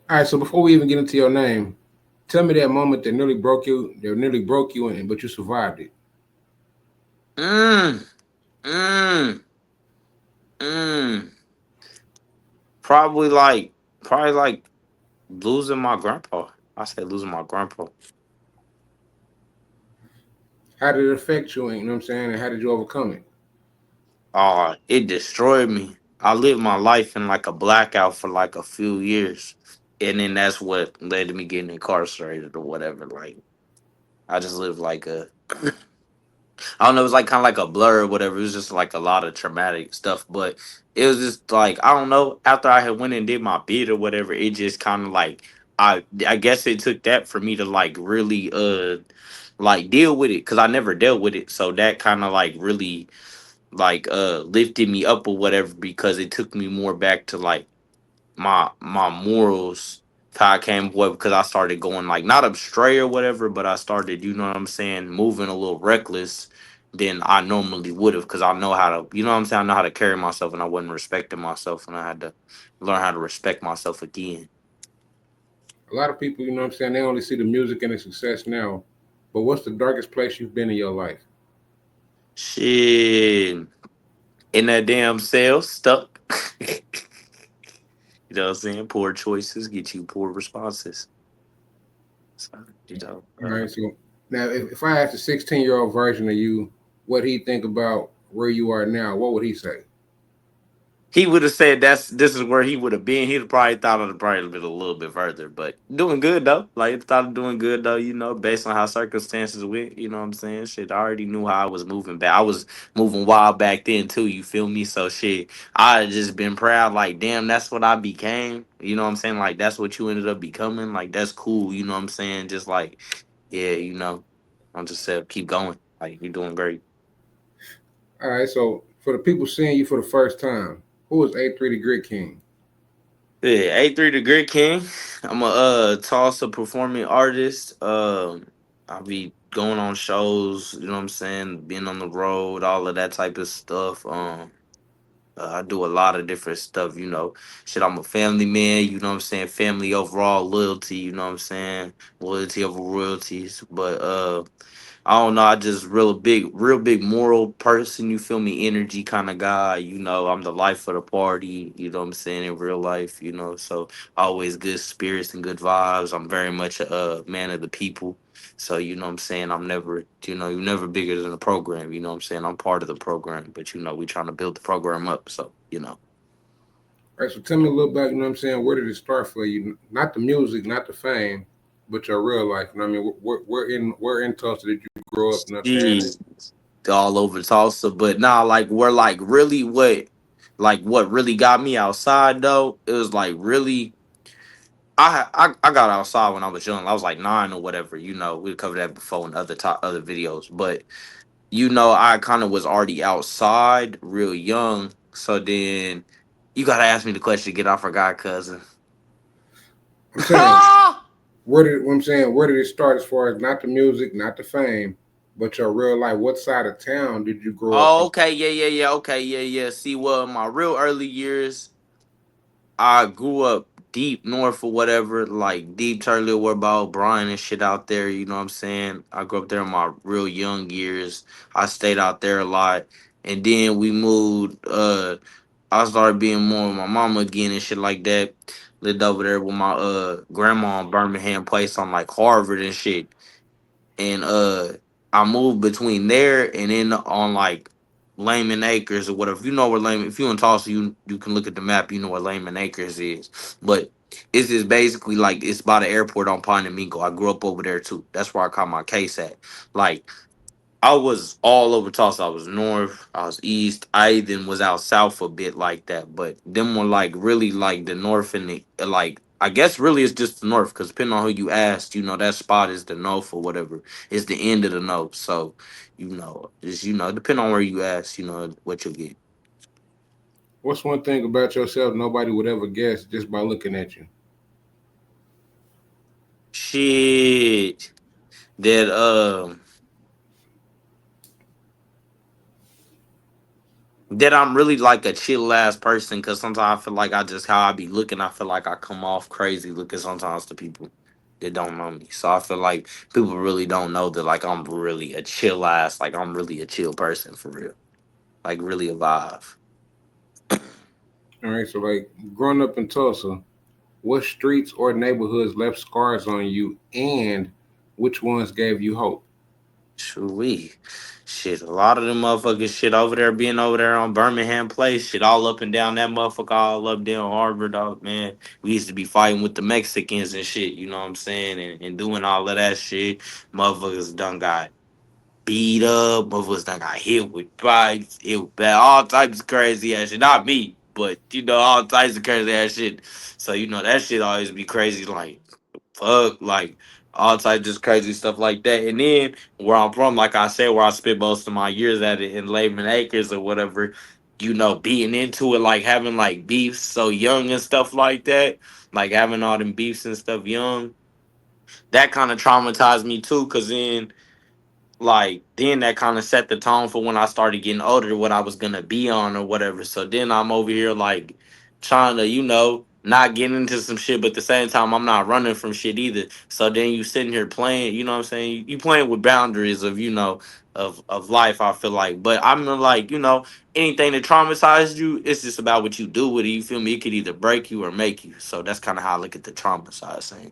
All right, so before we even get into your name, tell me that moment that nearly broke you, but you survived it. Mm, mm, mm. Probably like, probably like losing my grandpa. I say losing my grandpa. How did it affect you? You know what I'm saying? And how did you overcome it? It destroyed me. I lived my life in like a blackout for like a few years, and then that's what led to me getting incarcerated or whatever. Like I just lived like a, I don't know, it was like kind of like a blur or whatever. It was just like a lot of traumatic stuff, but it was just like I don't know. After I had went and did my bid or whatever, it just kind of like I guess it took that for me to like really like deal with it because I never dealt with it. So that kind of like really like lifted me up or whatever because it took me more back to like my morals, how I came up because I started going like not astray or whatever, but I started, you know what I'm saying, moving a little reckless than I normally would have because I know how to, you know what I'm saying, I know how to carry myself and I wasn't respecting myself and I had to learn how to respect myself again. A lot of people, you know what I'm saying, they only see the music and the success now. But what's the darkest place you've been in your life? Shit, in that damn cell, stuck. You know what I'm saying? Poor choices get you poor responses. So, you know, All right, so now if I asked a 16-year-old version of you what he think about where you are now, what would he say? he would have said this is where he would have been. He'd have probably thought of probably been a little bit further, but doing good though. Like thought of doing good though, you know, based on how circumstances went. You know what I'm saying? Shit, I already knew how I was moving back. I was moving wild back then too. You feel me? So shit, I had just been proud. Like damn, that's what I became. You know what I'm saying? Like that's what you ended up becoming. Like that's cool. You know what I'm saying? Just like yeah, you know, I just said keep going. Like you're doing great. All right, so for the people seeing you for the first time, who is A3 the Grit King? Yeah, A3 the Grit King. I'm a Tulsa performing artist. I be going on shows, you know what I'm saying, being on the road, all of that type of stuff. I do a lot of different stuff, you know. Shit, I'm a family man, you know what I'm saying? Family overall loyalty, you know what I'm saying? Loyalty over royalties. But I don't know. I just real big moral person. You feel me? Energy kind of guy. You know, I'm the life of the party. You know what I'm saying in real life. You know, so always good spirits and good vibes. I'm very much a man of the people. So you know what I'm saying. I'm never, you know, you're never bigger than the program. You know what I'm saying. I'm part of the program, but you know, we trying to build the program up. So you know. All right, so tell me a little about, you know what I'm saying, where did it start for you? Not the music, not the fame, but your real life. You know what I mean? Where in Tulsa did you grow up? You know what I'm saying? Jeez, all over Tulsa, but nah, like we're like really what really got me outside though. It was like really I got outside when I was young. I was like 9 or whatever. You know, we covered that before in other videos. But you know, I kind of was already outside real young. So then you gotta ask me the question again. I forgot, cousin. I'm saying, where did it start as far as not the music, not the fame, but your real life? What side of town did you grow up Oh, in? okay, yeah, okay, yeah. See, well, in my real early years, I grew up deep north or whatever, like deep Turley, where about Brian and shit out there. You know what I'm saying? I grew up there in my real young years. I stayed out there a lot, and then we moved. I started being more with my mama again and shit like that. Lived over there with my grandma in Birmingham place on like Harvard and shit. And I moved between there and then on like Layman Acres or whatever. If you know where Layman, if you in Tulsa, you can look at the map. You know where Layman Acres is. But it's just basically like it's by the airport on Pine and Mingo. I grew up over there too. That's where I caught my case at. Like I was all over Tulsa. I was north, I was east. I even was out south a bit like that. But them were like really like the north and the like. I guess really it's just the north because depending on who you asked, you know that spot is the north or whatever. It's the end of the north. So you know, just you know, depending on where you ask, you know what you'll get. What's one thing about yourself nobody would ever guess just by looking at you? Shit, that that I'm really like a chill ass person, because sometimes I feel like I just how I be looking, I feel like I come off crazy looking sometimes to people that don't know me. So I feel like people really don't know that like I'm really a chill ass, like I'm really a chill person for real. Like really a vibe. All right, so like growing up in Tulsa, what streets or neighborhoods left scars on you, and which ones gave you hope? Shoo-wee. Shit, a lot of them motherfuckers shit over there being over there on Birmingham Place, shit all up and down that motherfucker, all up down Harbor, dog, man. We used to be fighting with the Mexicans and shit, you know what I'm saying? And doing all of that shit. Motherfuckers done got beat up, motherfuckers done got hit with bikes, it was bad, all types of crazy ass shit. Not me, but you know, all types of crazy ass shit. So, you know, that shit always be crazy, like fuck, like all types of just crazy stuff like that. And then where I'm from, like I said, where I spent most of my years at it in Lehman Acres or whatever, you know, being into it, like having like beefs so young and stuff like that, like having all them beefs and stuff young, that kind of traumatized me too. Cause then like then that kind of set the tone for when I started getting older, what I was gonna be on or whatever. So then I'm over here like trying to, you know, not get into some shit, but at the same time I'm not running from shit either. So then you sitting here playing, you know what I'm saying? You playing with boundaries of, you know, of life, I feel like. But I'm like, you know, anything that traumatized you, it's just about what you do with it. You feel me? It could either break you or make you. So that's kind of how I look at the trauma side thing.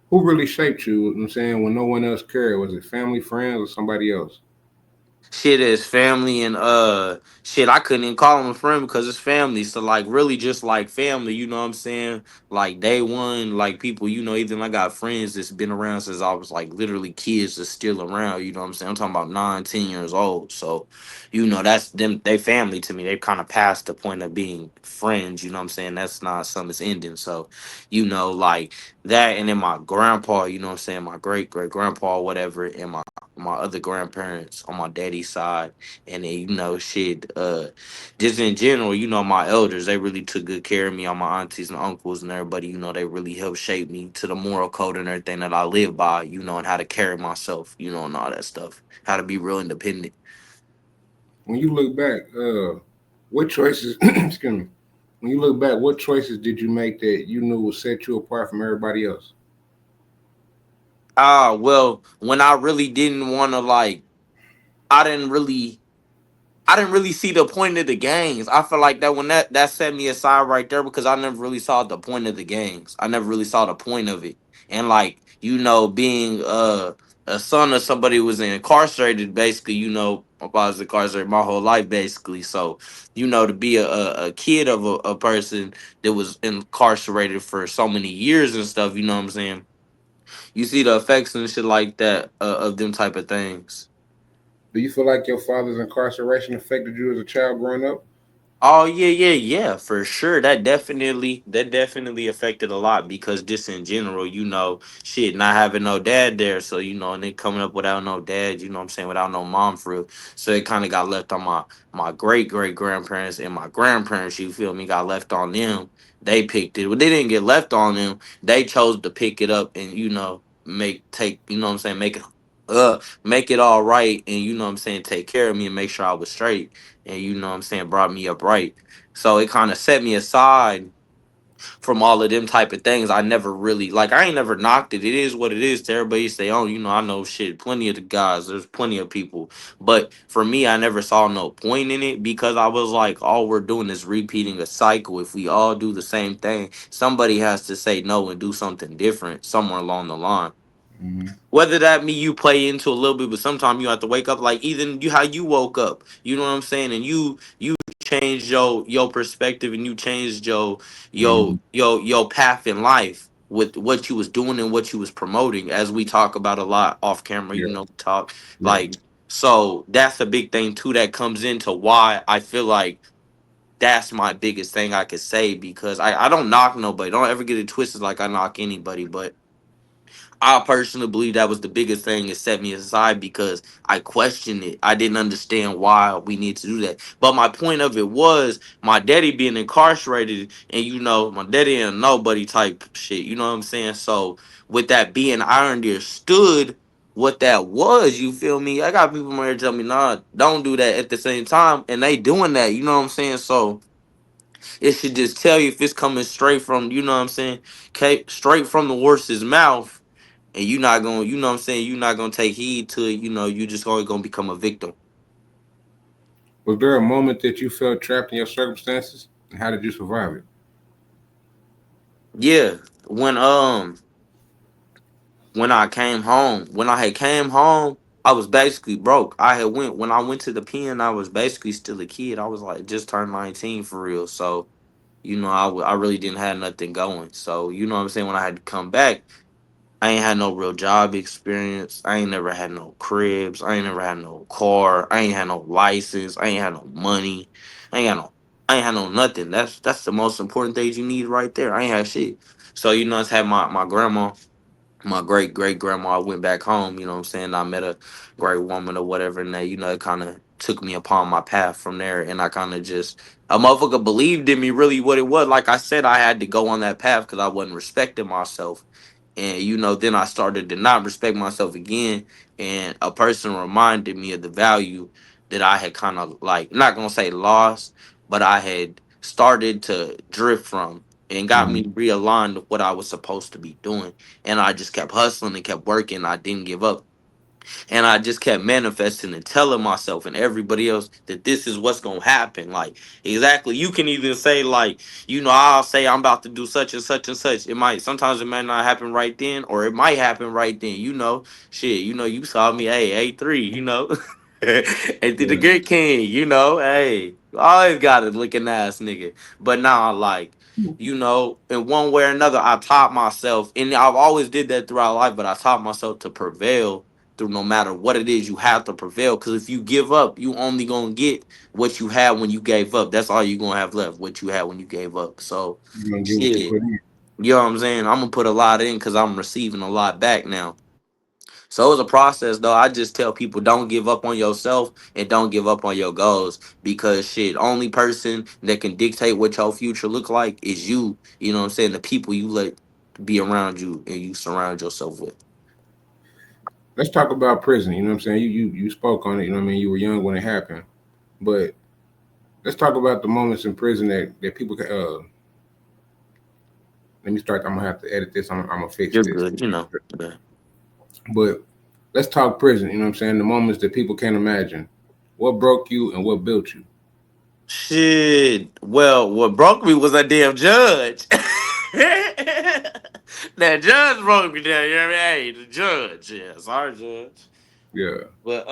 Who really shaped you? You know what I'm saying, when no one else cared, was it family, friends, or somebody else? Shit is family and shit, I couldn't even call him a friend because it's family. So like really just like family, you know what I'm saying? Like day one, like people, you know, even I got friends that's been around since I was like literally kids that's still around, you know what I'm saying? I'm talking about 9, 10 years old. So, you know, that's them, they family to me. They've kind of passed the point of being friends, you know what I'm saying? That's not something that's ending. So, you know, like that, and then my grandpa, you know what I'm saying, my great grandpa, whatever, and my other grandparents on my daddy's side, and then you know shit, just in general, you know my elders, they really took good care of me, all my aunties and uncles and everybody, you know they really helped shape me to the moral code and everything that I live by, you know, and how to carry myself, you know, and all that stuff, how to be real independent. When you look back, what choices? excuse me. When you look back, what choices did you make that you knew would set you apart from everybody else? Well, when I really didn't want to like, I didn't really I didn't really see the point of the games. I feel like that when that set me aside right there, because I never really saw the point of the games. I never really saw the point of it. And like, you know, being a son of somebody who was incarcerated, basically, you know, my father's incarcerated my whole life, basically. So, you know, to be a kid of a person that was incarcerated for so many years and stuff, you know what I'm saying? You see the effects and shit like that of them type of things. Do you feel like your father's incarceration affected you as a child growing up? Oh yeah, for sure. That definitely affected a lot because just in general, you know, shit, not having no dad there, so you know, and then coming up without no dad, you know what I'm saying, without no mom for real. So it kind of got left on my great grandparents and my grandparents, you feel me, got left on them. They picked it. But they didn't get left on them. They chose to pick it up and, you know, you know what I'm saying, make it all right and you know what I'm saying, take care of me and make sure I was straight and you know what I'm saying, brought me up right. So it kind of set me aside from all of them type of things. I never really like I ain't never knocked it. It is what it is to everybody stay on. You know, I know shit, plenty of the guys, there's plenty of people. But for me, I never saw no point in it because I was like, all we're doing is repeating a cycle. If we all do the same thing, somebody has to say no and do something different somewhere along the line. Mm-hmm. Whether that me you play into a little bit, but sometimes you have to wake up like even you how you woke up. You know what I'm saying? And you changed your perspective and you changed Mm-hmm. your path in life with what you was doing and what you was promoting, as we talk about a lot off camera, you Yeah, know, talk yeah. like so that's a big thing too that comes into why I feel like that's my biggest thing I could say because I don't knock nobody. Don't ever get it twisted like I knock anybody, but I personally believe that was the biggest thing that set me aside because I questioned it. I didn't understand why we need to do that. But my point of it was my daddy being incarcerated, and you know, my daddy ain't nobody type shit. You know what I'm saying? So with that being, I understood what that was. You feel me? I got people here tell me, nah, don't do that at the same time, and they doing that. You know what I'm saying? So it should just tell you if it's coming straight from, you know what I'm saying, straight from the horse's mouth, and you not gonna, you know what I'm saying, you not gonna take heed to it. You know, you just only gonna become a victim. Was there a moment that you felt trapped in your circumstances, and how did you survive it? Yeah, when when I came home, when I had came home, I was basically broke. I had went when I went to the pen. I was basically still a kid. I was like just turned 19 for real. So you know, I really didn't have nothing going. So you know what I'm saying. When I had to come back, I ain't had no real job experience. I ain't never had no cribs. I ain't never had no car. I ain't had no license. I ain't had no money. I ain't had no. I ain't had no nothing. That's the most important things you need right there. I ain't had shit. So you know, I had my grandma, my great grandma. I went back home, you know what I'm saying? I met a great woman or whatever, and that, you know, it kind of took me upon my path from there. And I kind of just, a motherfucker believed in me really what it was. Like I said, I had to go on that path because I wasn't respecting myself. And, you know, then I started to not respect myself again. And a person reminded me of the value that I had kind of like, not going to say lost, but I had started to drift from and got Mm-hmm. me realigned with what I was supposed to be doing, and I just kept hustling and kept working. I didn't give up. And I just kept manifesting and telling myself and everybody else that this is what's gonna happen. Like exactly, you can even say like, you know, I'll say I'm about to do such and such and such. It might sometimes it might not happen right then, or it might happen right then. You know, shit. You know, you saw me, hey, A3. You know, A3 the Yeah. Grit King. You know, hey, you always got a looking ass nigga. But now, like. You know, in one way or another, I taught myself, and I've always did that throughout life. But I taught myself to prevail through no matter what it is. You have to prevail, because if you give up, you only gonna get what you had when you gave up. That's all you gonna have left, what you had when you gave up. So You're gonna get what you shit, put in. you know what I'm saying, I'm gonna put a lot in because I'm receiving a lot back now. So it was a process though. I just tell people, don't give up on yourself and don't give up on your goals, because shit, only person that can dictate what your future look like is you. You know what I'm saying, the people you let be around you and you surround yourself with. Let's talk about prison. You know what I'm saying? You spoke on it. You know what I mean? You were young when it happened, but let's talk about the moments in prison that people can. Let me start. I'm gonna have to edit this. I'm gonna fix You're this. good, you know. Yeah. But let's talk prison. You know what I'm saying? The moments that people can't imagine. What broke you and what built you? Shit. Well, what broke me was that damn judge. That judge broke me down. You know what I mean? Hey, the judge. Yeah, sorry, judge. Yeah. But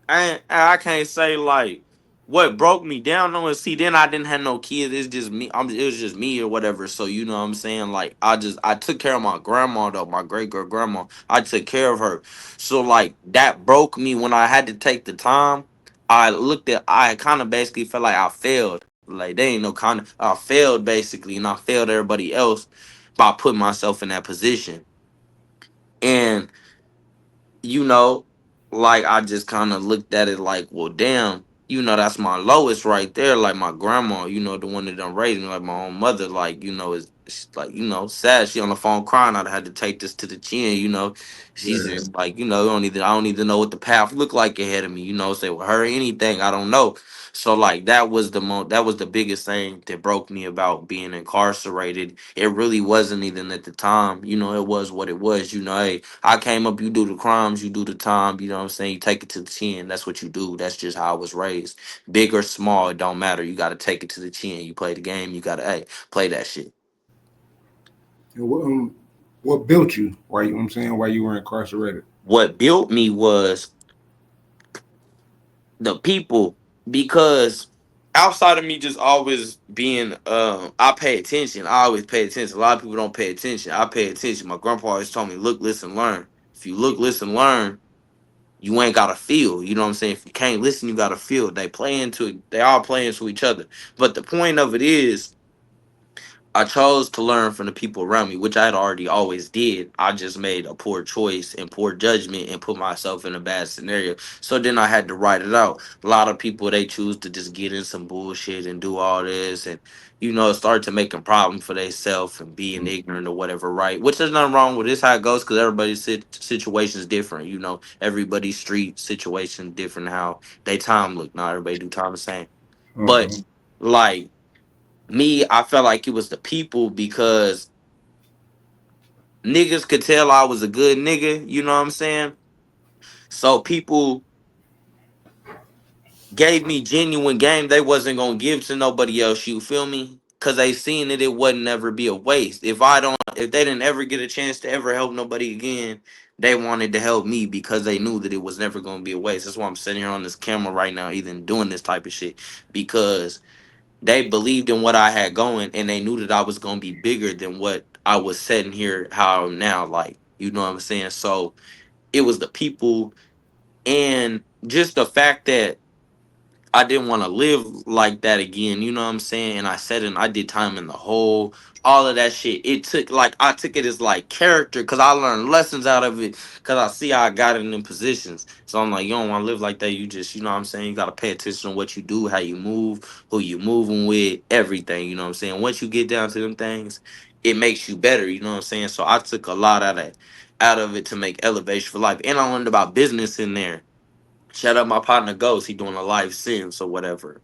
I can't say like what broke me down. No, and see, then I didn't have no kids. It's just me. It was just me or whatever. So you know what I'm saying. Like I took care of my grandma though, my great grandma. I took care of her. So like that broke me when I had to take the time. I kind of basically felt like I failed. Like they ain't no kind of I failed basically, and I failed everybody else by putting myself in that position. And you know, like I just kind of looked at it like, well, damn, you know, that's my lowest right there. Like my grandma, you know, the one that done raised me, like my own mother, like, you know, is like, you know, sad. She on the phone crying. I'd had to take this to the chin, you know. She's Yeah. just like, you know, I don't even know what the path looked like ahead of me, you know, say with her anything, I don't know. So like that was the biggest thing that broke me about being incarcerated. It really wasn't even at the time, you know, it was what it was, you know. Hey, I came up, you do the crimes, you do the time, you know what I'm saying? You take it to the chin. That's what you do. That's just how I was raised. Big or small, it don't matter. You gotta take it to the chin. You play the game, you gotta play that shit. And what built you? Why you know what I'm saying? Why you were incarcerated? What built me was the people, because outside of me just always being I pay attention. I always pay attention. A lot of people don't pay attention. I pay attention. My grandpa always told me, look, listen, learn. If you look, listen, learn, you ain't gotta feel. You know what I'm saying? If you can't listen, you gotta feel. They play into it. They all play into each other. But the point of it is, I chose to learn from the people around me, which I had already always did. I just made a poor choice and poor judgment and put myself in a bad scenario. So then I had to write it out. A lot of people, they choose to just get in some bullshit and do all this and start to make a problem for themselves and being ignorant or whatever, right? Which there's nothing wrong with this how it goes because everybody's situation is different, everybody's street situation different how they time look. Not everybody do time the same. But Mm-hmm. like me, I felt like it was the people because niggas could tell I was a good nigga, you know what I'm saying? So people gave me genuine game they wasn't gonna give to nobody else, you feel me? Cause they seen that it wouldn't ever be a waste. If they didn't ever get a chance to ever help nobody again, they wanted to help me because they knew that it was never gonna be a waste. That's why I'm sitting here on this camera right now, even doing this type of shit. Because they believed in what I had going and they knew that I was gonna be bigger than what I was sitting here how I'm now, like, you know what I'm saying? So it was the people and just the fact that I didn't want to live like that again. You know what I'm saying? And I said, and I did time in the hole, all of that shit. It took like I took it as like character because I learned lessons out of it because I see how I got in them positions. So I'm like, you don't want to live like that. You just, you know what I'm saying? You got to pay attention to what you do, how you move, who you moving with, everything. You know what I'm saying? Once you get down to them things, it makes you better. You know what I'm saying? So I took a lot out of it to make elevation for life, and I learned about business in there. Shout out my partner Ghost. He doing a life sentence or whatever.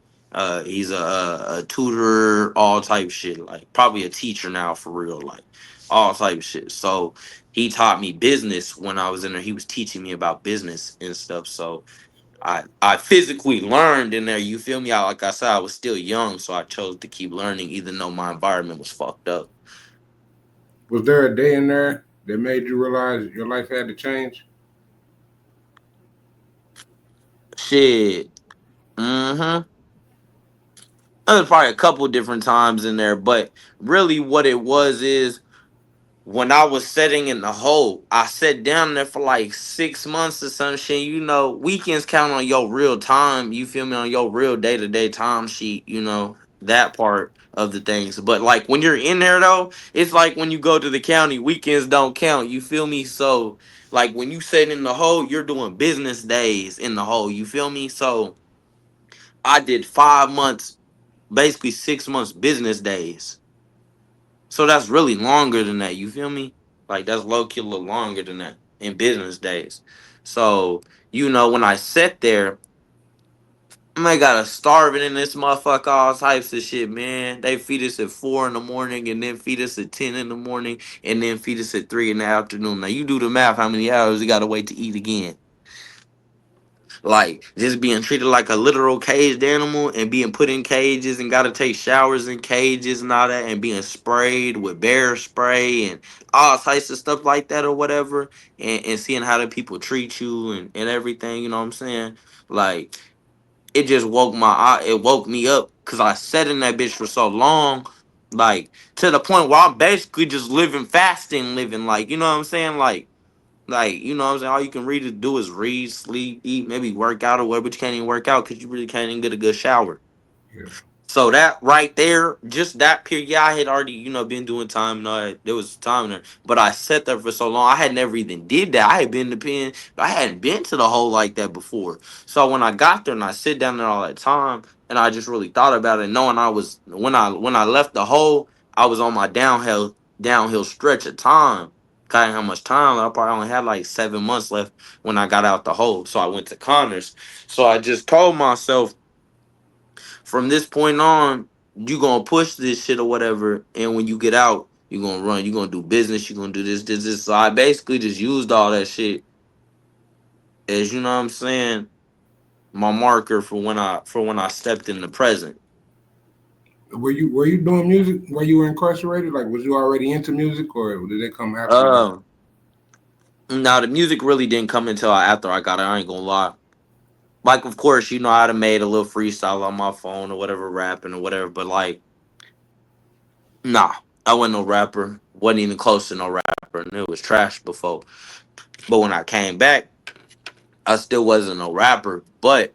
He's a tutor, all type shit. Like probably a teacher now for real, like all type shit. So he taught me business when I was in there. He was teaching me about business and stuff. So I physically learned in there. You feel me? Like I said, I was still young, so I chose to keep learning, even though my environment was fucked up. Was there a day in there that made you realize your life had to change? Shit. Mm-hmm. There's probably a couple different times in there, but really what it was is when I was sitting in the hole, I sat down there for like 6 months or some shit. Weekends count on your real time. You feel me? On your real day to day time sheet. That part of the things. But like when you're in there though, it's like when you go to the county, weekends don't count. You feel me? So like when you sit in the hole, you're doing business days in the hole. You feel me? So I did 5 months, basically 6 months business days. So that's really longer than that. You feel me? Like that's low key a little longer than that in business days. So when I sat there, I got us starving in this motherfucker, all types of shit, man. They feed us at 4 in the morning, and then feed us at 10 in the morning, and then feed us at 3 in the afternoon. Now you do the math, how many hours you gotta wait to eat again? Like just being treated like a literal caged animal and being put in cages and gotta take showers in cages and all that and being sprayed with bear spray and all types of stuff like that or whatever and seeing how the people treat you and everything, you know what I'm saying? Like it just it woke me up because I sat in that bitch for so long, like to the point where I'm basically just living fasting, living like, you know what I'm saying? Like, you know what I'm saying? All you can really do is read, sleep, eat, maybe work out or whatever, but you can't even work out because you really can't even get a good shower. Yeah. So that right there, just that period, yeah, I had already, been doing time and all that. There was time there. But I sat there for so long, I had never even did that. I had been to pen, but I hadn't been to the hole like that before. So when I got there and I sit down there all that time and I just really thought about it, knowing I was when I left the hole, I was on my downhill stretch of time. Kind of how much time I probably only had like 7 months left when I got out the hole. So I went to Connors. So I just told myself from this point on, you gonna push this shit or whatever, and when you get out, you gonna run, you gonna do business, you gonna do this. So I basically just used all that shit as you know what I'm saying, my marker for when I stepped in the present. Were you doing music while you were incarcerated? Like, was you already into music, or did it come after you got out? Um, Now the music really didn't come until after I got it. I ain't gonna lie. Like, of course, I'd have made a little freestyle on my phone or whatever, rapping or whatever. But like, nah, I wasn't no rapper. wasn't even close to no rapper, and it was trash before. But when I came back, I still wasn't a rapper. But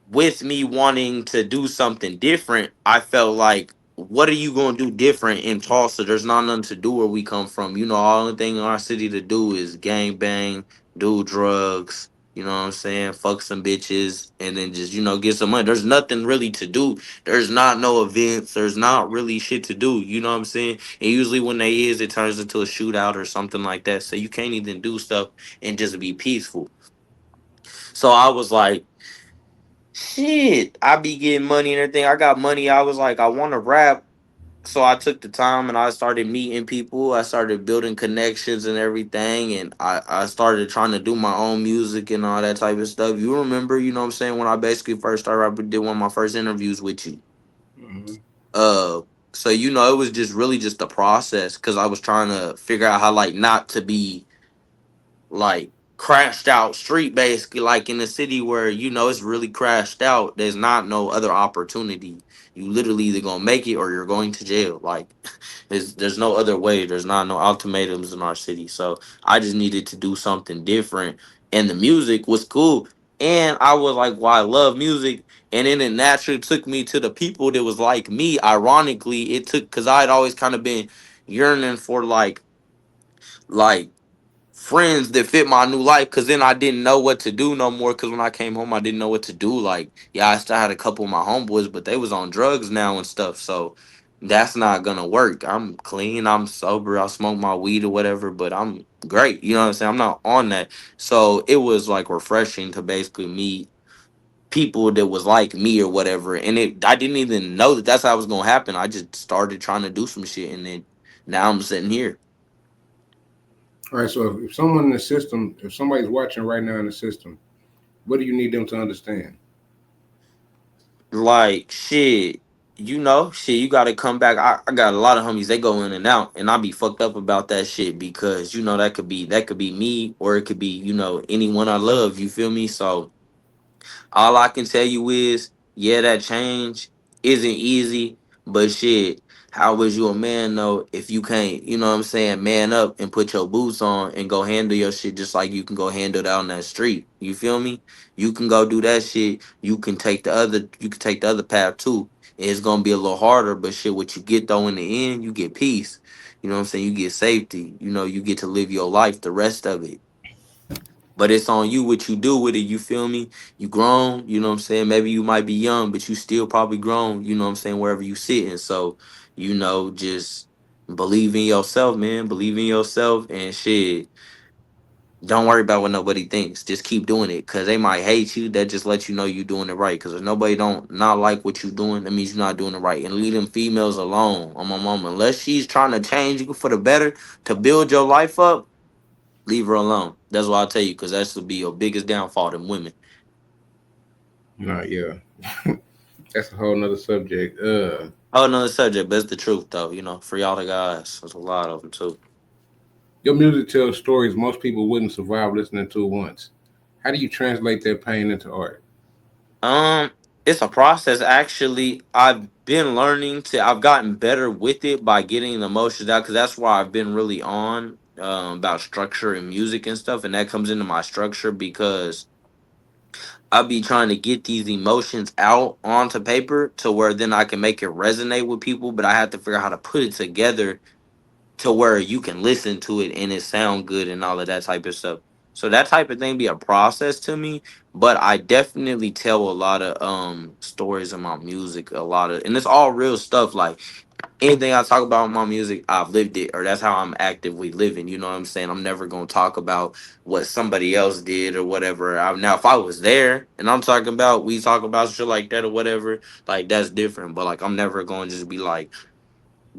with me wanting to do something different, I felt like what are you gonna do different in Tulsa? There's not nothing to do where we come from. You know, all the thing in our city to do is gang bang, do drugs. You know what I'm saying? Fuck some bitches, and then just get some money. There's nothing really to do. There's not no events. There's not really shit to do. You know what I'm saying? And usually when they is, it turns into a shootout or something like that. So you can't even do stuff and just be peaceful. So I was like, shit, I be getting money and everything. I got money. I was like, I want to rap. So I took the time and I started meeting people. I started building connections and everything. And I started trying to do my own music and all that type of stuff. You remember, you know what I'm saying, when I basically first started rapping, did one of my first interviews with you. Hmm. Uh so it was just really just the process because I was trying to figure out how like not to be like crashed out street basically like in a city where it's really crashed out. There's not no other opportunity. You literally either gonna make it or you're going to jail. Like there's no other way. There's not no ultimatums in our city. So I just needed to do something different, and the music was cool. And I was like, well, I love music. And then it naturally took me to the people that was like me. Ironically, it took because I had always kind of been yearning for like friends that fit my new life, because then I didn't know what to do no more, because when I came home I didn't know what to do. Like, yeah, I still had a couple of my homeboys, but they was on drugs now and stuff, so that's not gonna work. I'm clean, I'm sober, I smoke my weed or whatever, but I'm great, you know what I'm saying? I'm not on that. So it was like refreshing to basically meet people that was like me or whatever, and I didn't even know that that's how it was gonna happen. I just started trying to do some shit, and then now I'm sitting here. All right. So if someone in the system, if somebody's watching right now in the system, what do you need them to understand? Like shit, shit, you gotta come back. I got a lot of homies, they go in and out, and I be fucked up about that shit because that could be me, or it could be, anyone I love, you feel me? So all I can tell you is, yeah, that change isn't easy, but shit, how was you a man though if you can't, you know what I'm saying, man up and put your boots on and go handle your shit just like you can go handle it out on that street. You feel me? You can go do that shit. You can take the other path too. It's gonna be a little harder, but shit, what you get though in the end, you get peace. You know what I'm saying? You get safety. You get to live your life the rest of it. But it's on you what you do with it, you feel me? You grown, you know what I'm saying? Maybe you might be young, but you still probably grown, you know what I'm saying, wherever you sitting. So, just believe in yourself, man. Believe in yourself and shit. Don't worry about what nobody thinks. Just keep doing it. Cause they might hate you. That just lets you know you doing it right. Cause if nobody don't not like what you doing, that means you're not doing it right. And leave them females alone on my mama. Unless she's trying to change you for the better to build your life up, leave her alone. That's what I'll tell you, because that's to be your biggest downfall than women. No, yeah, that's a whole nother subject. Oh, another subject, but it's the truth though. For y'all the guys, there's a lot of them too. Your music tells stories most people wouldn't survive listening to once. How do you translate that pain into art? Um, it's a process. Actually, I've gotten better with it by getting the emotions out, because that's why I've been really on about structure and music and stuff, and that comes into my structure because I'll be trying to get these emotions out onto paper to where then I can make it resonate with people, but I have to figure out how to put it together to where you can listen to it and it sound good and all of that type of stuff. So that type of thing be a process to me, but I definitely tell a lot of stories in my music, a lot of, and it's all real stuff. Like anything I talk about in my music, I've lived it, or that's how I'm actively living. You know what I'm saying? I'm never gonna talk about what somebody else did or whatever. Now, if I was there and we talk about shit like that or whatever, like that's different. But like, I'm never gonna just be like,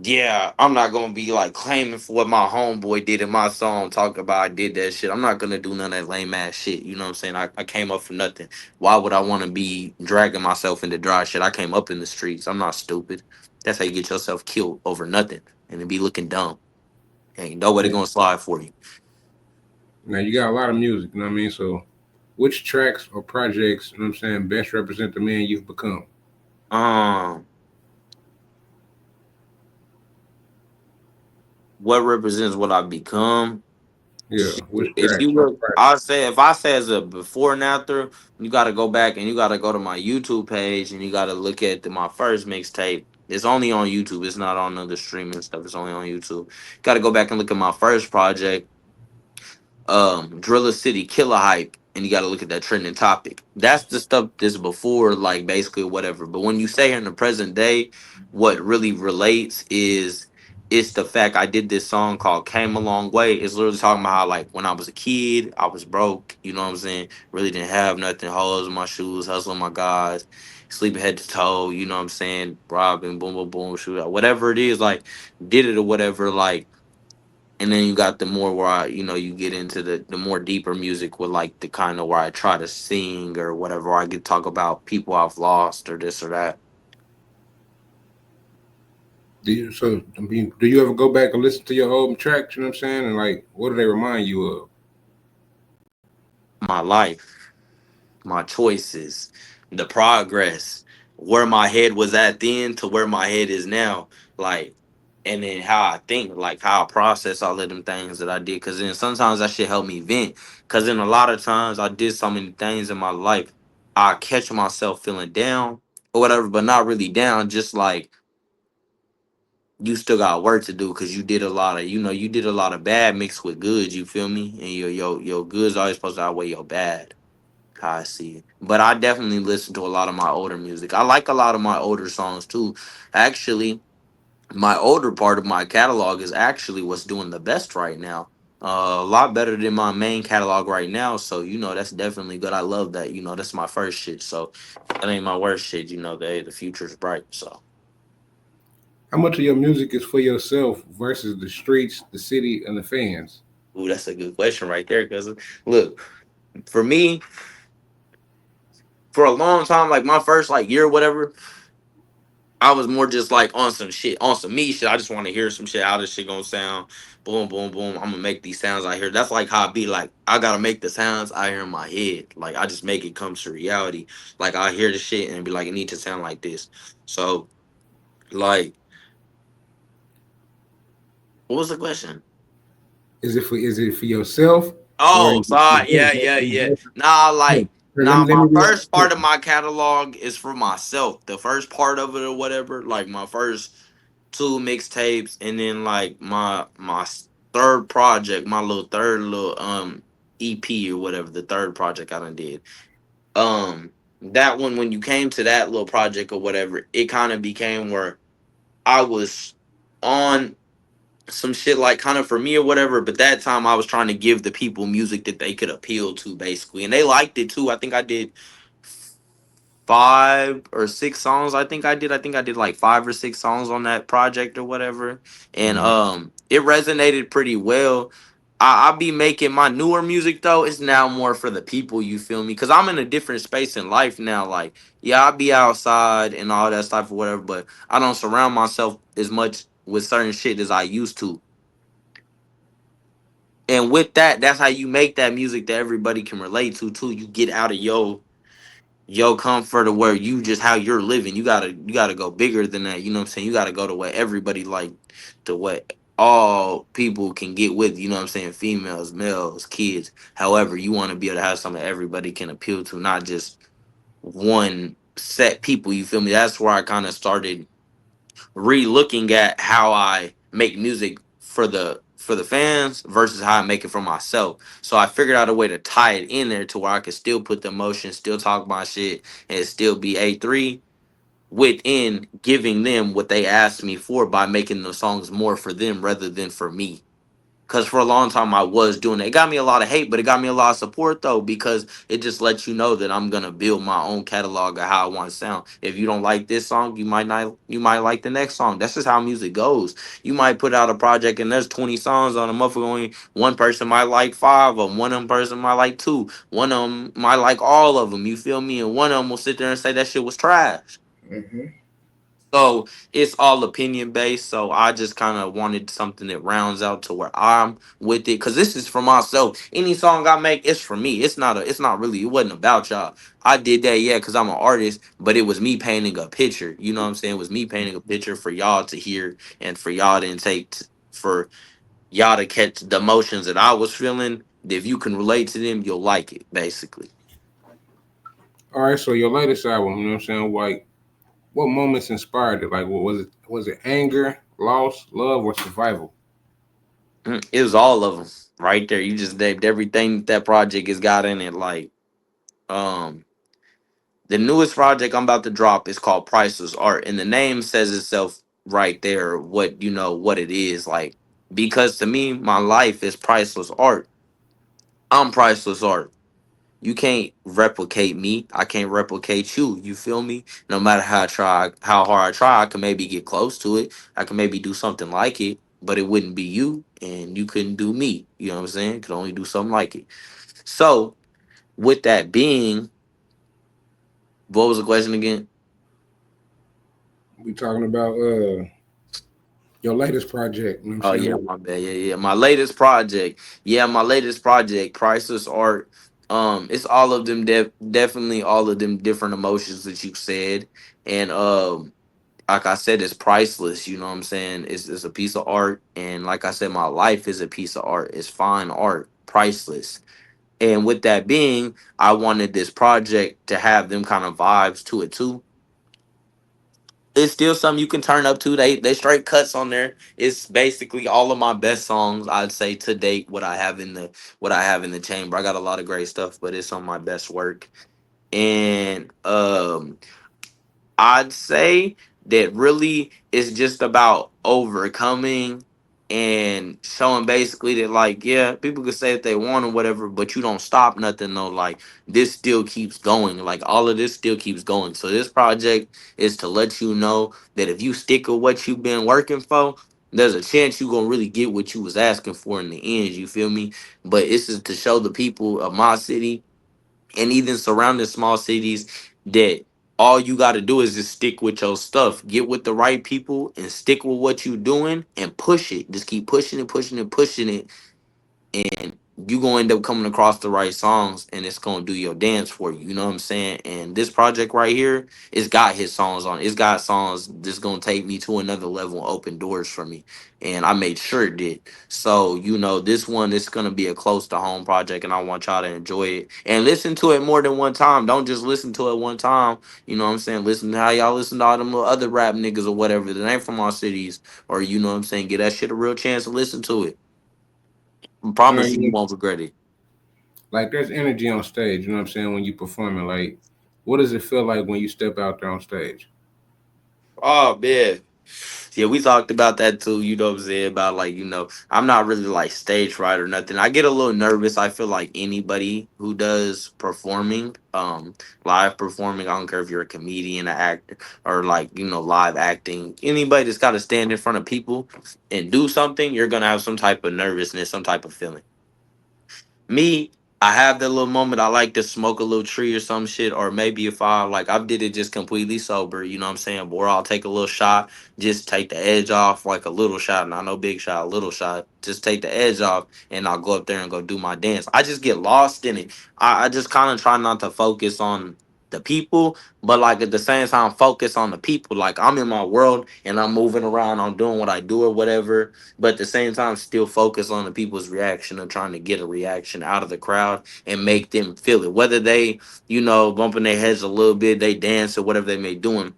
yeah, I'm not gonna be like claiming for what my homeboy did in my song, talk about I did that shit. I'm not gonna do none of that lame ass shit. You know what I'm saying? I came up from nothing. Why would I wanna be dragging myself into dry shit? I came up in the streets. I'm not stupid. That's how you get yourself killed over nothing and then be looking dumb. Ain't nobody Yeah. gonna slide for you. Now you got a lot of music, you know what I mean? So which tracks or projects, you know what I'm saying, best represent the man you've become? Um, what represents what I've become? Yeah, which If you tracks or look, projects? I say if I say as a before and after, you got to go back and you got to go to my YouTube page and you got to look at my first mixtape. It's only on YouTube. It's not on other streaming stuff. It's only on YouTube. Got to go back and look at my first project, Driller City Killer Hype, and you got to look at that trending topic. That's the stuff that's before, like basically whatever. But when you say in the present day, what really relates is it's the fact I did this song called "Came a Long Way." It's literally talking about how, like, when I was a kid, I was broke. You know what I'm saying? Really didn't have nothing. Holes in my shoes, hustling my guys, sleeping head to toe. You know what I'm saying? Robbing, boom, boom, boom, shoot out, whatever it is. Like, did it or whatever. Like, and then you got the more where I, you get into the more deeper music with, like, the kind of where I try to sing or whatever. Or I could talk about people I've lost or this or that. Do you ever go back and listen to your old tracks? You know what I'm saying? And like, what do they remind you of? My life, my choices, the progress, where my head was at then to where my head is now. Like, and then how I think, like how I process all of them things that I did. Cause then sometimes that shit help me vent. Cause then a lot of times I did so many things in my life, I catch myself feeling down or whatever, but not really down, just like you still got work to do because you did a lot of, you did a lot of bad mixed with good, you feel me? And your good's always supposed to outweigh your bad. How I see it. But I definitely listen to a lot of my older music. I like a lot of my older songs too. Actually, my older part of my catalog is actually what's doing the best right now. A lot better than my main catalog right now. So, that's definitely good. I love that. That's my first shit. So that ain't my worst shit. The future's bright. So, How much of your music is for yourself versus the streets, the city, and the fans? ooh, that's a good question right there. Cause look, for me, for a long time, like my first like year or whatever, I was more just like on some shit, on some me shit. I just want to hear some shit. How this shit gonna sound? Boom, boom, boom. I'm gonna make these sounds I hear. That's like how I be like. I gotta make the sounds I hear in my head. Like I just make it come to reality. Like I hear the shit and be like, it need to sound like this. So, like, what was the question? Is it for yourself or Oh, is sorry. Yeah, yeah, yeah. it, Nah, let like, me nah, let my me read first part of my catalog is for myself. The first part of it or whatever, like my first two mixtapes, and then like my third project, my little third little EP or whatever, the third project I done did. That one, when you came to that little project or whatever, it kind of became where I was on some shit like kind of for me or whatever. But that time I was trying to give the people music that they could appeal to basically, and they liked it too. I think I did 5 or 6 songs. I think I did like 5 or 6 songs on that project or whatever, and Mhm. it resonated pretty well. I be making my newer music though. It's now more for the people. You feel me? Because I'm in a different space in life now. Like, yeah, I be outside and all that stuff or whatever, but I don't surround myself as much with certain shit as I used to. And with that, that's how you make that music that everybody can relate to too. You get out of your comfort of where you just how you're living. You gotta go bigger than that. You know what I'm saying? You gotta go to what everybody like, to what all people can get with. You know what I'm saying? Females, males, kids. However, you want to be able to have something that everybody can appeal to, not just one set people. You feel me? That's where I kind of started re-looking at how I make music for the fans versus how I make it for myself. So I figured out a way to tie it in there to where I could still put the emotion, still talk my shit, and still be A3 within giving them what they asked me for by making the songs more for them rather than for me. Cause for a long time I was doing it. It got me a lot of hate, but it got me a lot of support though, because it just lets you know that I'm gonna build my own catalog of how I want to sound. If you don't like this song, you might like the next song. That's just how music goes. You might put out a project and there's 20 songs on a motherfucker. Only one person might like 5 of them. One of them person might like two. One of them might like all of them. You feel me? And one of them will sit there and say that shit was trash. Mhm. So it's all opinion based. So I just kind of wanted something that rounds out to where I'm with it, because this is for myself. Any song I make, it's for me. It's not really. It wasn't about y'all. I did that, yeah, because I'm an artist, but it was me painting a picture. You know what I'm saying? It was me painting a picture for y'all to hear and for y'all to take, for y'all to catch the emotions that I was feeling. If you can relate to them, you'll like it. Basically, All right, so your latest album, you know what I'm saying? Like, what moments inspired it? Like, what was it? Was it anger, loss, love, or survival? It was all of them right there. You just named everything that project has got in it. Like, um, the newest project I'm about to drop is called Priceless Art, and the name says itself right there. What you know, what it is like, because to me, my life is priceless art. I'm priceless art. You can't replicate me. I can't replicate you. You feel me? No matter how I try, how hard I try, I can maybe get close to it. I can maybe do something like it, but it wouldn't be you, and you couldn't do me. You know what I'm saying? Could only do something like it. So, with that being, what was the question again? We talking about your latest project. You know what I'm Oh saying? yeah, my bad. Yeah, yeah. My latest project. Yeah, my latest project, Priceless Art. It's all of them. Definitely all of them different emotions that you said, and like I said, it's priceless. You know what I'm saying? It's a piece of art, and like I said, my life is a piece of art. It's fine art, priceless. And with that being, I wanted this project to have them kind of vibes to it too. It's still something you can turn up to. They straight cuts on there. It's basically all of my best songs I'd say to date. What I have in the chamber. I got a lot of great stuff, but it's on my best work. And I'd say that really it's just about overcoming and showing basically that like yeah, people could say that they want or whatever, but you don't stop nothing though. Like this still keeps going. Like all of this still keeps going. So this project is to let you know that if you stick with what you've been working for, there's a chance you gonna really get what you was asking for in the end. You feel me? But it's just to show the people of my city and even surrounding small cities that all you got to do is just stick with your stuff, get with the right people, and stick with what you're doing and push it. Just keep pushing it, pushing it, pushing it, and you gonna end up coming across the right songs and it's gonna do your dance for you. You know what I'm saying? And this project right here, it's got his songs on it. It's got songs that's gonna take me to another level and open doors for me. And I made sure it did. So, you know, this one is gonna be a close to home project and I want y'all to enjoy it. And listen to it more than one time. Don't just listen to it one time. You know what I'm saying? Listen to how y'all listen to all them little other rap niggas or whatever that ain't from our cities. Or you know what I'm saying? Get that shit a real chance to listen to it. I All right, promise you, you yeah. won't regret it. Like there's energy on stage. You know what I'm saying? When you performing, like, what does it feel like when you step out there on stage? Oh man. Yeah, we talked about that too, you know what I'm saying? About like, you know, I'm not really like stage fright or nothing. I get a little nervous. I feel like anybody who does performing, live performing, I don't care if you're a comedian, an actor, or like, you know, live acting, anybody that's gotta stand in front of people and do something, you're gonna have some type of nervousness, some type of feeling. Me, I have that little moment. I like to smoke a little tree or some shit, or maybe if I like, I did it just completely sober. You know what I'm saying? Or I'll take a little shot, just take the edge off, like a little shot, not no big shot, a little shot. Just take the edge off, and I'll go up there and go do my dance. I just get lost in it. I just kind of try not to focus on the people, but like at the same time, focus on the people. Like I'm in my world and I'm moving around, I'm doing what I do or whatever, but at the same time still focus on the people's reaction of trying to get a reaction out of the crowd and make them feel it, whether they, you know, bumping their heads a little bit, they dance or whatever they may doing.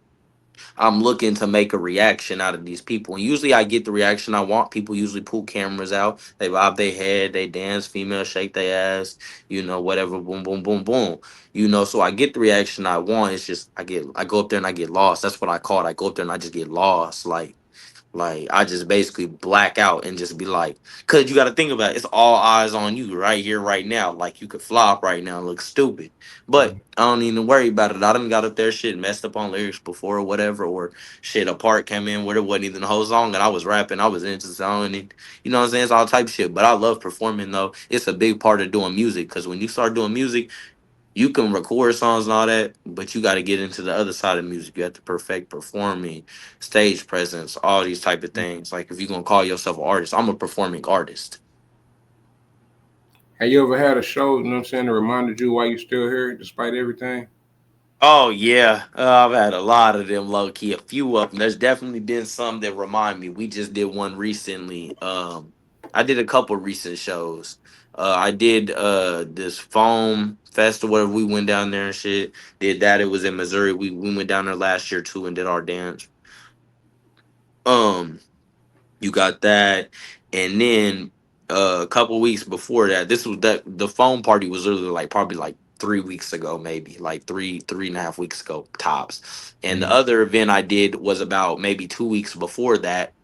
I'm looking to make a reaction out of these people, and usually I get the reaction I want. People usually pull cameras out, they bob their head, they dance, female shake their ass, you know, whatever, boom boom boom boom, you know. So I get the reaction I want. It's just I go up there and I get lost. That's what I call it. I go up there and I just get lost, like I just basically black out and just be like, cause you got to think about it, it's all eyes on you right here, right now. Like you could flop right now, and look stupid, but I don't even worry about it. I done got up there, shit, messed up on lyrics before or whatever, or shit, a part came in where it wasn't even the whole song, and I was rapping, I was into the song, and you know what I'm saying, it's all type of shit. But I love performing though. It's a big part of doing music, cause when you start doing music, you can record songs and all that, but you got to get into the other side of music. You have to perfect performing, stage presence, all these type of things. Like if you're gonna call yourself an artist, I'm a performing artist. Have you ever had a show? You know what I'm saying? That reminded you why you still here despite everything? Oh yeah, I've had a lot of them, low key. A few of them. There's definitely been some that remind me. We just did one recently. I did a couple recent shows. I did this foam festival. We went down there and shit. Did that. It was in Missouri. We went down there last year too and did our dance. Um, You got that, and then a couple weeks before that, this was that the phone party was literally like probably like 3 weeks ago, maybe like three and a half weeks ago tops. And the Mhm. other event I did was about maybe 2 weeks before that.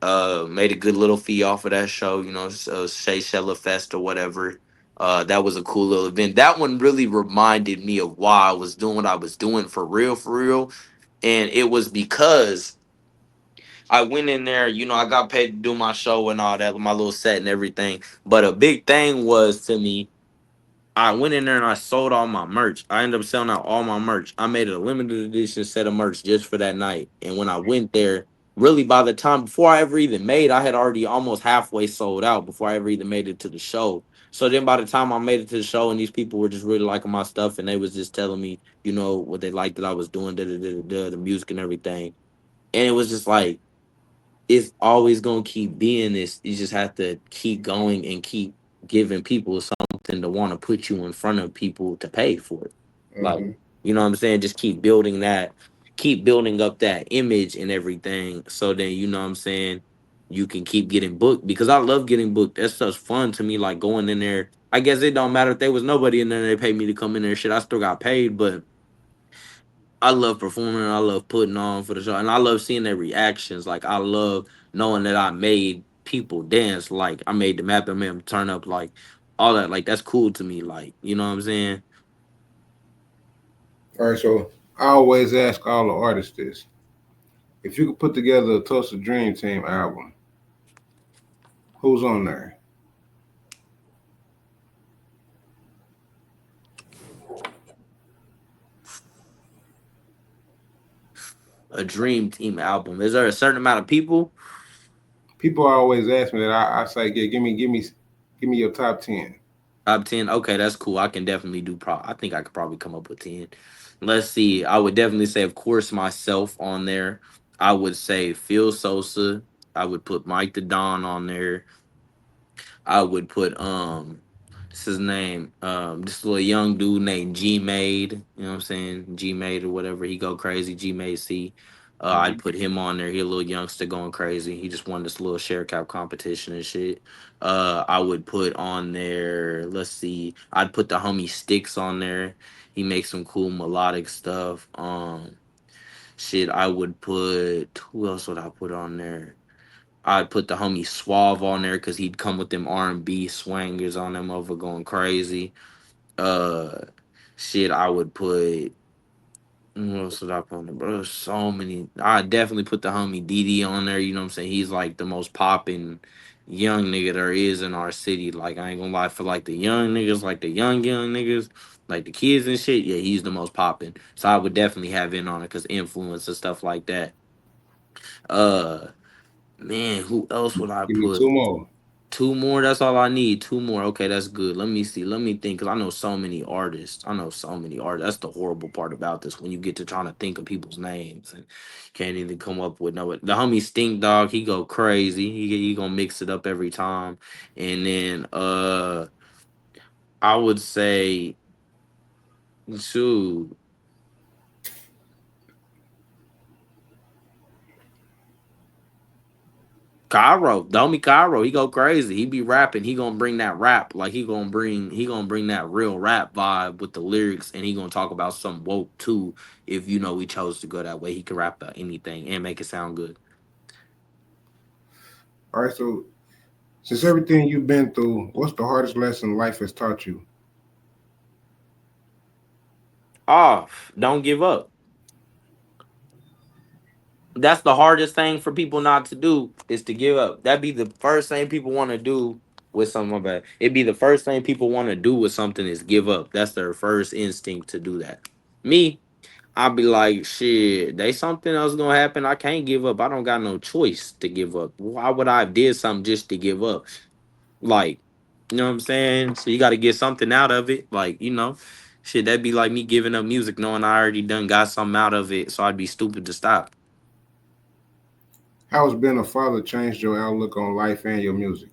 Made a good little fee off of that show, Shay Shella Fest or whatever. That was a cool little event. That one really reminded me of why I was doing what I was doing for real, for real. And it was because I went in there, I got paid to do my show and all that, my little set and everything. But a big thing was to me, I went in there and I sold all my merch. I ended up selling out all my merch. I made a limited edition set of merch just for that night. And when I went there, really by the time before I ever even made, I had already almost halfway sold out before I ever even made it to the show. So then by the time I made it to the show and these people were just really liking my stuff and they was just telling me, what they liked that I was doing, the music and everything. And it was just like, it's always gonna keep being this. You just have to keep going and keep giving people something to want to put you in front of people to pay for it. Like, Mhm. you know what I'm saying? Just keep building that, keep building up that image and everything. So then you know what I'm saying, you can keep getting booked because I love getting booked. That's such fun to me, like going in there. I guess it don't matter if there was nobody in there, they paid me to come in there. Shit, I still got paid, but I love performing and I love putting on for the show. And I love seeing their reactions. Like I love knowing that I made people dance. Like I made them happy, I made them turn up, like all that. Like that's cool to me. Like, you know what I'm saying? All right, so I always ask all the artists this: if you could put together a Tulsa Dream Team album, who's on there? A dream team album. Is there a certain amount of people? People always ask me that. I say, yeah, give me your top 10. Top 10. Okay, that's cool. I can definitely do I think I could probably come up with 10. Let's see. I would definitely say, of course, myself on there. I would say Phil Sosa. I would put Mike the Don on there. I would put what's his name? This little young dude named G Made, you know what I'm saying? G Made or whatever. He go crazy, G Made C. I'd Mhm. put him on there. He a little youngster going crazy. He just won this little share cap competition and shit. I would put on there, let's see, I'd put the homie Sticks on there. He makes some cool melodic stuff. Shit, I would put who else would I put on there? I'd put the homie Suave on there because he'd come with them R&B swangers on them over going crazy. Uh, Shit, I would put. What else would I put on there, bro? There's so many. I definitely put the homie DD on there. You know what I'm saying? He's like the most popping young nigga there is in our city. Like I ain't gonna lie, for like the young niggas, like the young niggas, like the kids and shit. Yeah, he's the most popping. So I would definitely have in on it because influence and stuff like that. Uh, Man, who else would I Give me put? two more. Two more. That's all I need. Two more. Okay, that's good. Let me see. Let me think. Cause I know so many artists. I know so many artists. That's the horrible part about this. When you get to trying to think of people's names and can't even come up with no. The homie Stink Dog. He go crazy. He gonna mix it up every time. And then I would say, shoot. Cairo, the homie Cairo, he go crazy. He be rapping. He gonna bring that rap, like he gonna bring that real rap vibe with the lyrics, and he gonna talk about some woke too. If we chose to go that way, he can rap about anything and make it sound good. All right, so since everything you've been through, what's the hardest lesson life has taught you? Off, don't give up. That's the hardest thing for people not to do is to give up. That'd be the first thing people want to do with something bad. It'd be the first thing people want to do with something is give up. That's their first instinct to do that. Me, I'll be like, shit, they something else gonna happen. I can't give up. I don't got no choice to give up. Why would I have did something just to give up? Like, you know what I'm saying? So you gotta get something out of it. Like, shit, that'd be like me giving up music knowing I already done got something out of it. So I'd be stupid to stop. How has being a father changed your outlook on life and your music?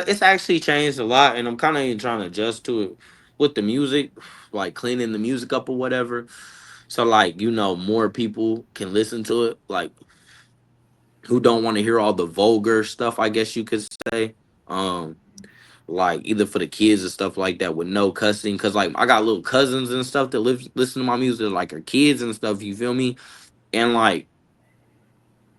It's actually changed a lot, and I'm kind of trying to adjust to it with the music, like cleaning the music up or whatever. So like more people can listen to it, like who don't want to hear all the vulgar stuff, I guess you could say. Um, like either for the kids and stuff like that with no cussing, because like I got little cousins and stuff that listen to my music, like are kids and stuff. You feel me? And like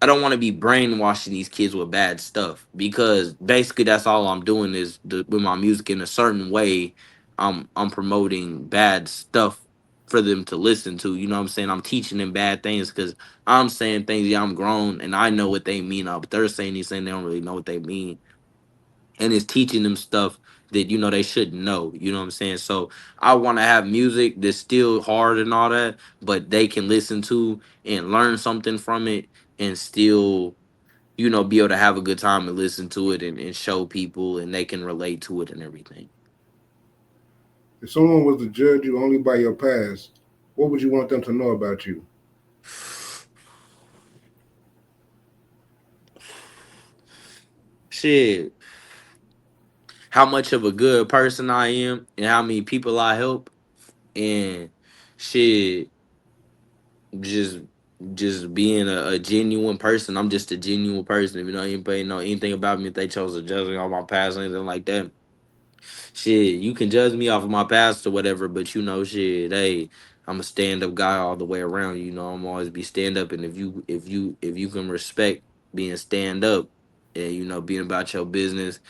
I don't want to be brainwashing these kids with bad stuff because basically that's all I'm doing is with my music in a certain way. I'm promoting bad stuff for them to listen to. You know what I'm saying? I'm teaching them bad things because I'm saying things. Yeah, I'm grown and I know what they mean. But they're saying these things they don't really know what they mean, and it's teaching them stuff that they shouldn't know. You know what I'm saying? So I want to have music that's still hard and all that, but they can listen to and learn something from it and still be able to have a good time and listen to it and show people and they can relate to it and everything. If someone was to judge you only by your past, what would you want them to know about you? Shit, how much of a good person I am and how many people I help, and shit, just just being a genuine person. I'm just a genuine person. If anybody know anything about me, if they chose to judge me on my past or anything like that, shit, you can judge me off of my past or whatever, but shit, hey, I'm a stand up guy all the way around. I'm always be stand up, and if you can respect being stand up, and being about your business,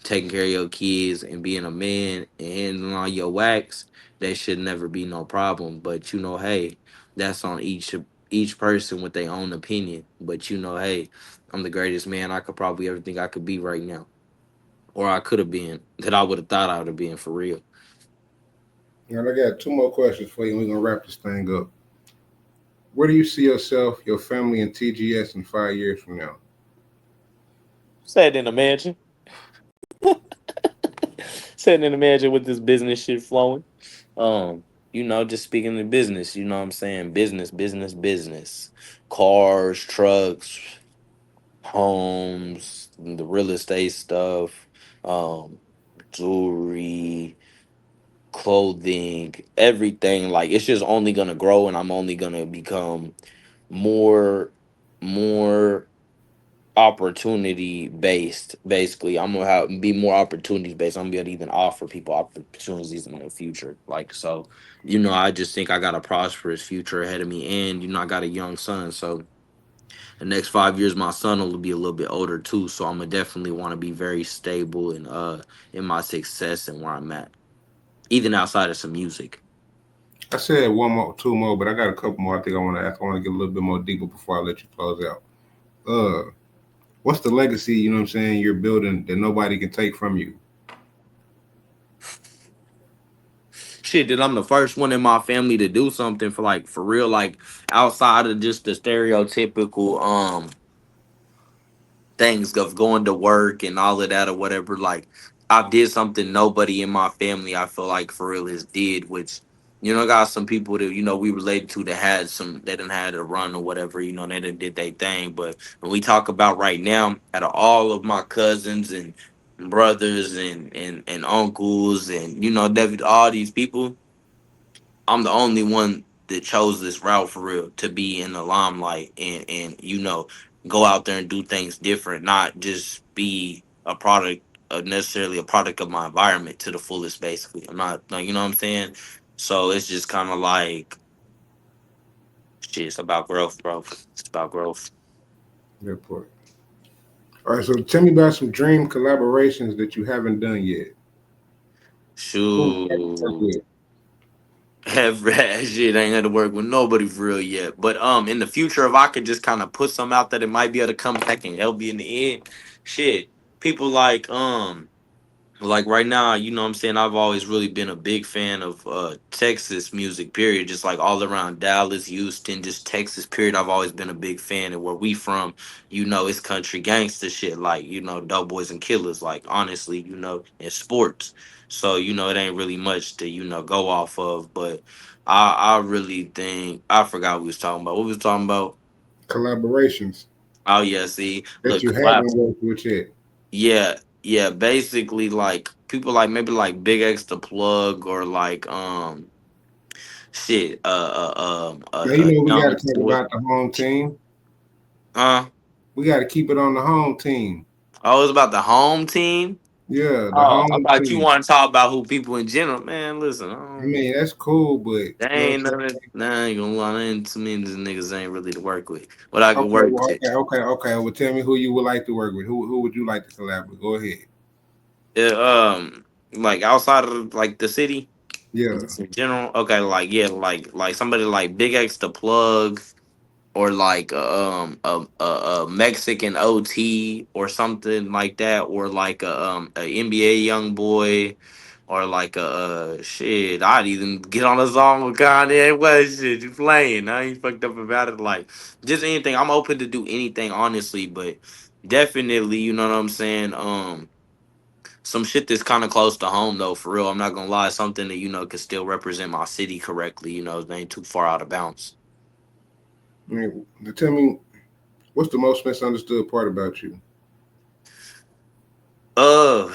taking care of your kids, and being a man and handling all your wax, that should never be no problem. But hey, that's on each person with their own opinion. But hey, I'm the greatest man I could probably ever think I could be right now, or I could have been, that I would have thought I would have been for real. And I got two more questions for you, and we're gonna wrap this thing up. Where do you see yourself, your family, and TGS in 5 years from now? Sitting in a mansion, sitting in a mansion with this business shit flowing. Just speaking of business, you know what I'm saying? Business, business, business. Cars, trucks, homes, the real estate stuff, um, jewelry, clothing, everything. Like it's just only gonna grow and I'm only gonna become more more opportunity based. Basically, I'm gonna be more opportunities based. I'm gonna be able to even offer people opportunities in the future. Like so, I just think I got a prosperous future ahead of me, and I got a young son. So the next 5 years, my son will be a little bit older too. So I'm gonna definitely want to be very stable and in my success and where I'm at, even outside of some music. I said one more, two more, but I got a couple more. I think I want to ask. I want to get a little bit more deeper before I let you close out. Uh, what's the legacy? You know what I'm saying? You're building that nobody can take from you. Shit, that I'm the first one in my family to do something for real, like outside of just the stereotypical things of going to work and all of that or whatever. Like I did something nobody in my family I feel like for real has did, which got some people that we related to that had some that didn't had a run or whatever. They done did their thing. But when we talk about right now, out of all of my cousins and brothers and uncles and David, all these people, I'm the only one that chose this route for real to be in the limelight and go out there and do things different, not just be a product necessarily a product of my environment to the fullest. Basically, I'm not like what I'm saying. So it's just kind of like shit. It's about growth, bro. It's about growth. That part. All right. So tell me about some dream collaborations that you haven't done yet. Who would you like to work Shoot. with? Have shit ain't had to work with nobody for real yet. But in the future, if I could just kind of put some out that it might be able to come back and help me in the end, shit. People like right now, what I'm saying, I've always really been a big fan of Texas music, period. Just like all around Dallas, Houston, just Texas, period. I've always been a big fan of where we from, it's country gangster shit, like, Doughboys and Killers, like honestly, in sports. So, it ain't really much to, go off of. But I really think I forgot what we was talking about. What we was talking about? Collaborations Oh yeah, see, that look, you haven't worked with yet. yeah. yeah, basically like people like maybe like Big X the Plug or like shit Now you know we got to young talk boy. about the home team. Uh We got to keep it on the home team. oh, it's about the home team. Yeah, the Oh, I home thought you team. want to talk about who people in general. Man, listen, I mean, that's cool, but you they know what I'm ain't none saying? of nah, I ain't gonna lie, there ain't too many of these niggas ain't really to work with. What I could Okay, work well, with. okay. Well, tell me who you would like to work with. Who would you like to collab with? Go ahead. Yeah, like outside of like the city, Yeah. just in general. Okay, like yeah, like somebody like Big X the Plug or like a Mexican OT or something like that, or like a NBA young boy, or like a shit. I'd even get on a song with Kanye West. Shit, you playing? I ain't fucked up about it. Like just anything. I'm open to do anything, honestly, but definitely, you know what I'm saying. Some shit that's kind of close to home though, for real. I'm not gonna lie. Something that could still represent my city correctly. It ain't too far out of bounds. I mean, tell me what's the most misunderstood part about you? Uh.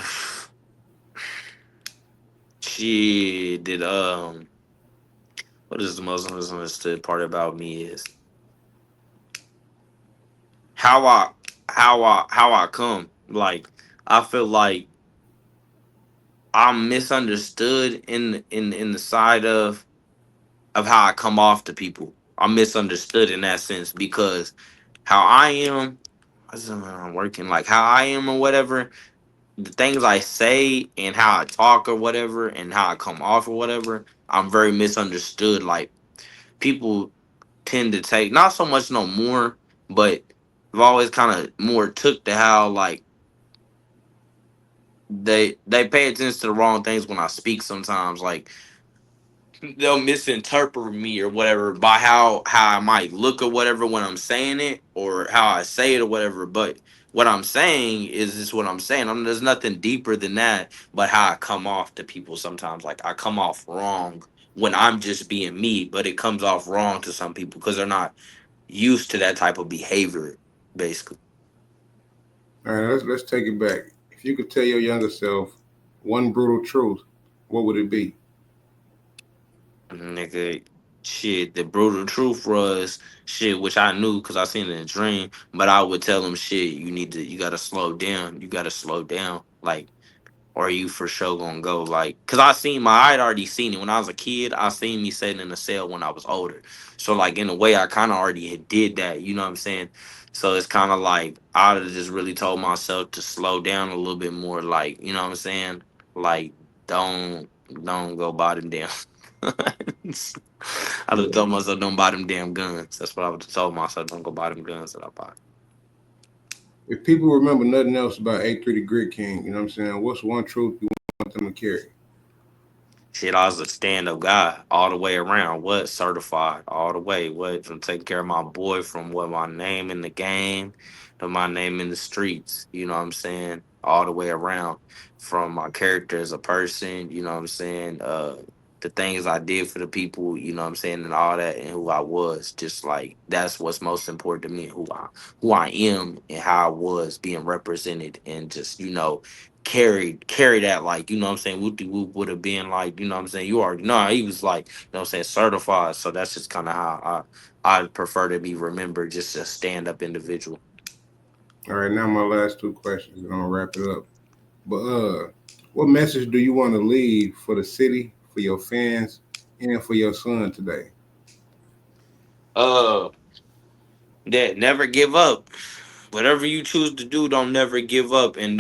Shit, did what is the most misunderstood part about me is how I come. Like I feel like I'm misunderstood in the side of how I come off to people. I'm misunderstood in that sense because how I am, I'm working like how I am or whatever. The things I say and how I talk or whatever, and how I come off or whatever, I'm very misunderstood. Like people tend to take not so much no more, but I've always kind of more took to how like they pay attention to the wrong things when I speak sometimes. Like they'll misinterpret me or whatever by how I might look or whatever when I'm saying it or how I say it or whatever. But what I'm saying is just what I'm saying. There's nothing deeper than that. But how I come off to people sometimes, like I come off wrong when I'm just being me, but it comes off wrong to some people because they're not used to that type of behavior, basically. All right, let's take it back. If you could tell your younger self one brutal truth, what would it be? Nigga, shit, the brutal truth was shit, which I knew because I seen it in a dream. But I would tell him, shit, you gotta slow down. You gotta slow down. Like, or you for sure gonna go like, cause I'd already seen it when I was a kid. I seen me sitting in a cell when I was older. So like in a way, I kind of already had did that. You know what I'm saying? So it's kind of like I'd have just really told myself to slow down a little bit more. Like you know what I'm saying? Like don't go buy them damn. I'd have told myself don't buy them damn guns. That's what I would have told myself. Don't go buy them guns that I buy. If people remember nothing else about A3ThaGritKing, you know what I'm saying? What's one truth you want them to carry? Shit, I was a stand up guy all the way around. What certified all the way? What from taking care of my boy from what my name in the game to my name in the streets. You know what I'm saying? All the way around. From my character as a person, you know what I'm saying? The things I did for the people, you know what I'm saying, and all that and who I was. Just like that's what's most important to me, who I am and how I was being represented and just, carry that like you know what I'm saying Whoop de Whoop would have been like you know what I'm saying you already know he was like what I'm saying certified, so that's just kind of how I prefer to be remembered, just a stand up individual. All right, now my last two questions, and I'm gonna wrap it up. But what message do you want to leave for the city, for your fans, and for your son today? uh that never give up. Whatever you choose to do, don't never give up, and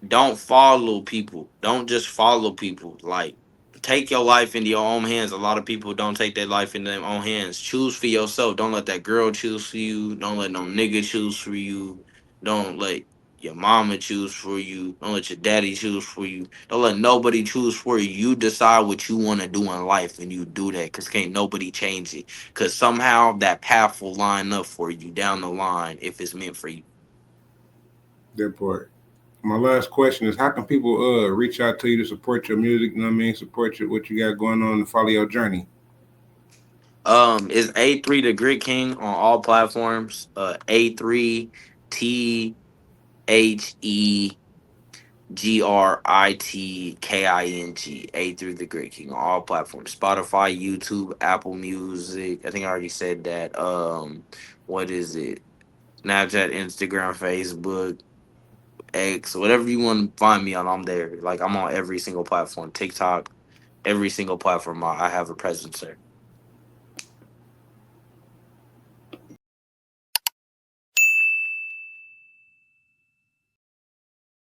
don't follow people. Don't just follow people. Like take your life into your own hands. A lot of people don't take their life in their own hands. Choose for yourself. Don't let that girl choose for you. Don't let no nigga choose for you. Don't let your mama choose for you. Don't let your daddy choose for you. Don't let nobody choose for you. You decide what you want to do in life and you do that because can't nobody change it. Because somehow that path will line up for you down the line if it's meant for you. That part. My last question is: how can people reach out to you to support your music? You know what I mean? Support what you got going on to follow your journey. Is A3 the Grit King on all platforms. A3 THE GRITKING, A through the Great King on all platforms. Spotify, YouTube, Apple Music. I think I already said that. What is it? Snapchat, Instagram, Facebook, X, whatever you want to find me on, I'm there. Like I'm on every single platform. TikTok, every single platform I have a presence there.